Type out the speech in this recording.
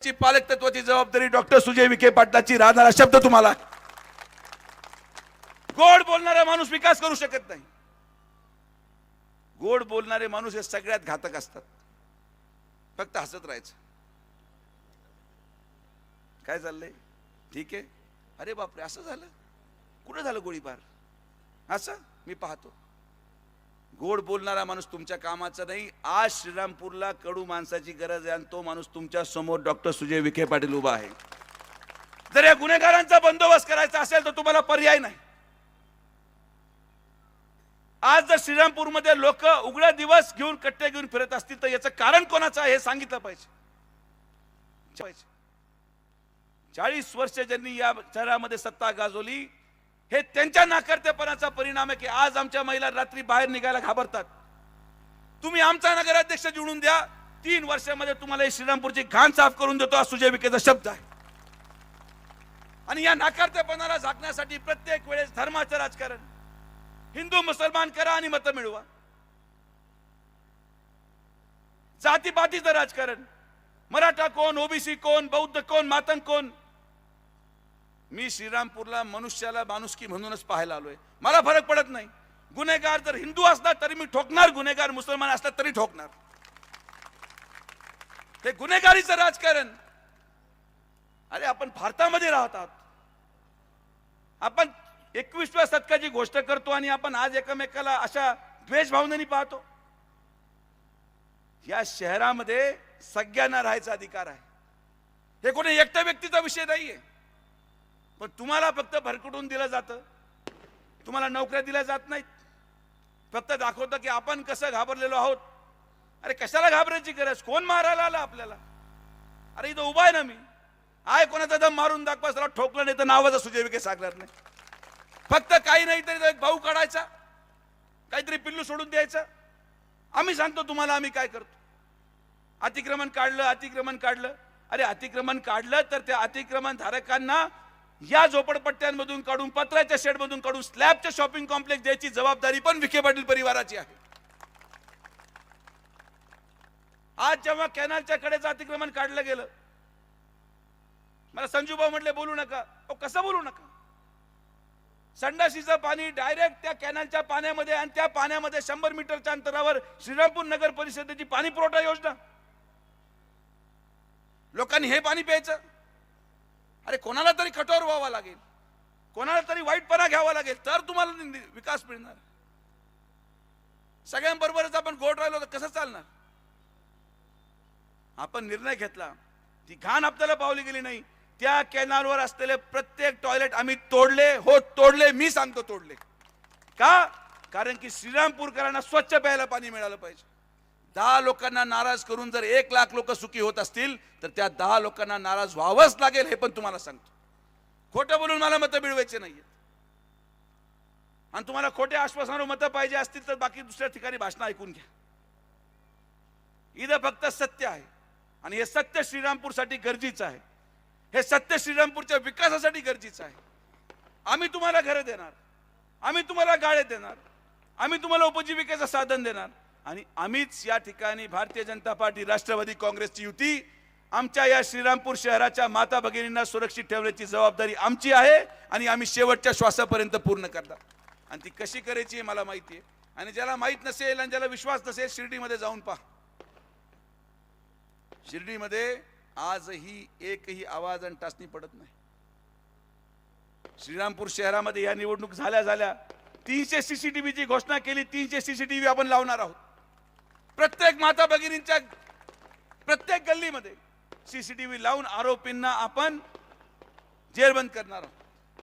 ची पालकत्वाची जबाबदारी डॉक्टर सुजय विखे पाटलाची राहणारा शब्द तुम्हाला. गोड बोलणारा माणूस विकास करू शकत नाही. गोड बोलणारे माणूस हे सगळ्यात घातक असतात. फक्त हसत राहायचं. काय चाललंय? ठीक आहे. अरे बापरे, असं झालं? कुठे झालं गोळीबार? असं मी पाहतो. गोड बोलणारा माणूस तुमच्या कामाचा नाही. आज श्रीरामपूरला कडू माणसाची गरज आहे आणि तो माणूस तुमच्या समोर डॉक्टर सुजय विखे पाटील उभा आहे. जर या गुन्हेगारांचा बंदोबस्त करायचा असेल तर तुम्हाला पर्याय नाही. आज जर श्रीरामपूरमध्ये लोक उघडा दिवस घेऊन कट्टे घेऊन फिरत असतील तर याचं कारण कोणाचं आहे हे सांगितलं पाहिजे. 40 वर्ष ज्यांनी या शहरामध्ये सत्ता गाजवली हे त्यांच्या नाकर्तेपणाचा परिणाम आहे की आज आमच्या महिला रात्री बाहेर निघायला घाबरतात. तुम्ही आमचा नगराध्यक्ष निवडून द्या, 3 वर्षामध्ये तुम्हाला श्रीरामपूरची घाण साफ करून देतो हा सुजय विखेचा शब्द आहे. आणि या नाकर्तेपणाला झाकण्यासाठी प्रत्येक वेळेस धर्माचं राजकारण, हिंदू मुसलमान करा आणि मतं मिळवा, जातीपातीचं राजकारण, मराठा कोण, ओबीसी कोण, बौद्ध कोण, मातंग कोण. मी श्रीरामपूरला मनुष्याला माणुसकी म्हणूनच पाहायला आलोय. मला फरक पडत नाही. गुन्हेगार जर हिंदू असला तरी मी ठोकणार, गुन्हेगार मुसलमान असला तरी ठोकणार. हे गुन्हेगारीचं राजकारण. अरे आपण भारतामध्ये राहतात. आपण 21व्या शतकाची गोष्ट करतो आणि आपण आज एकमेकाला अशा द्वेष भावनेने पाहतो. या शहरामध्ये सगळ्यांना राहायचा अधिकार आहे. हे कोणी एकट्या व्यक्तीचा विषय नाहीये. पण तुम्हाला फक्त भरकटून दिलं जातं. तुम्हाला नोकऱ्या दिल्या जात नाहीत. फक्त दाखवतं की आपण कसं घाबरलेलो आहोत. अरे कशाला घाबरायची गरज? कोण मारायला आला आपल्याला? अरे इथं उभा आहे ना मी. आहे कोणाचा दम मारून दाखवा, सला ठोकलं नाही तर नावाचा सुजय विखे सांगणार नाही. फक्त काही नाही तरी एक भाऊ काढायचा, काहीतरी पिल्लू सोडून द्यायचं. आम्ही सांगतो तुम्हाला आम्ही काय करतो. अतिक्रमण काढलं. अरे अतिक्रमण काढलं तर त्या अतिक्रमण धारकांना या झोपडपट्ट्यांमधून काढून, पत्र्याच्या शेडमधून काढून स्लॅबचे शॉपिंग कॉम्प्लेक्स द्यायची जबाबदारी पण विखे पाटील परिवाराची आहे. आज जेव्हा कॅनलच्या कडेचं अतिक्रमण काढलं गेलं, मला संजूभाऊ म्हटले बोलू नका. कसं बोलू नका? संडाशीचं पाणी डायरेक्ट त्या कॅनलच्या पाण्यामध्ये आणि त्या पाण्यामध्ये 100 मीटरच्या अंतरावर श्रीरामपूर नगर परिषदेची पाणी पुरवठा योजना. लोकांनी हे पाणी प्यायचं. अरे कोणाला तरी कठोर व्हावं लागेल, कोणाला तरी वाईटपणा घ्यावा लागेल तर तुम्हाला विकास मिळणार. सगळ्यांबरोबरच आपण गोड राहिलो तर कसं चालणार? आपण निर्णय घेतला, ती घाण आपल्याला पावली गेली नाही. त्या कॅनलवर असलेले प्रत्येक टॉयलेट आम्ही तोडले. हो तोडले, मी सांगतो तोडले. का? कारण की श्रीरामपूरकरांना स्वच्छ प्यायला पाणी मिळालं पाहिजे. 10 लोकांना नाराज करून जर 1 लाख लोक सुखी होत असतील तर त्या 10 लोकांना नाराज व्हावंच लागेल हे पण तुम्हाला सांगतो. खोटं बोलून मला मतं मिळवायचे नाहीये. आणि तुम्हाला खोटे आश्वासनावर मतं पाहिजे असतील तर बाकी दुसऱ्या ठिकाणी भाषण ऐकून घ्या. इथं फक्त सत्य आहे आणि हे सत्य श्रीरामपूरसाठी गरजेचं आहे. हे सत्य श्रीरामपूरच्या विकासासाठी गरजेचं आहे. आम्ही तुम्हाला घरं देणार, आम्ही तुम्हाला गाळे देणार, आम्ही तुम्हाला उपजीविकेचं साधन देणार. आणि आम्हीच या ठिकाणी भारतीय जनता पार्टी, राष्ट्रवादी काँग्रेसची युती आमच्या या श्रीरामपूर शहराच्या माता भगिनींना सुरक्षित ठेवण्याची जबाबदारी आमची आहे आणि आम्ही शेवटच्या श्वासापर्यंत पूर्ण करणार. आणि ती कशी करायची हे मला माहिती आहे. आणि ज्याला माहित नसेल आणि ज्याला विश्वास नसेल शिर्डीमध्ये जाऊन पहा. शिर्डीमध्ये आजही एकही आवाज आणि टाचणी पडत नाही. श्रीरामपूर शहरामध्ये या निवडणूक झाल्या 300 सीसीटीव्हीची घोषणा केली. 300 सीसीटीव्ही आपण लावणार आहोत. प्रत्येक माता भगिनींच्या प्रत्येक गल्लीमध्ये सीसीटीव्ही लावून आरोपींना आपण जेरबंद करणार आहोत.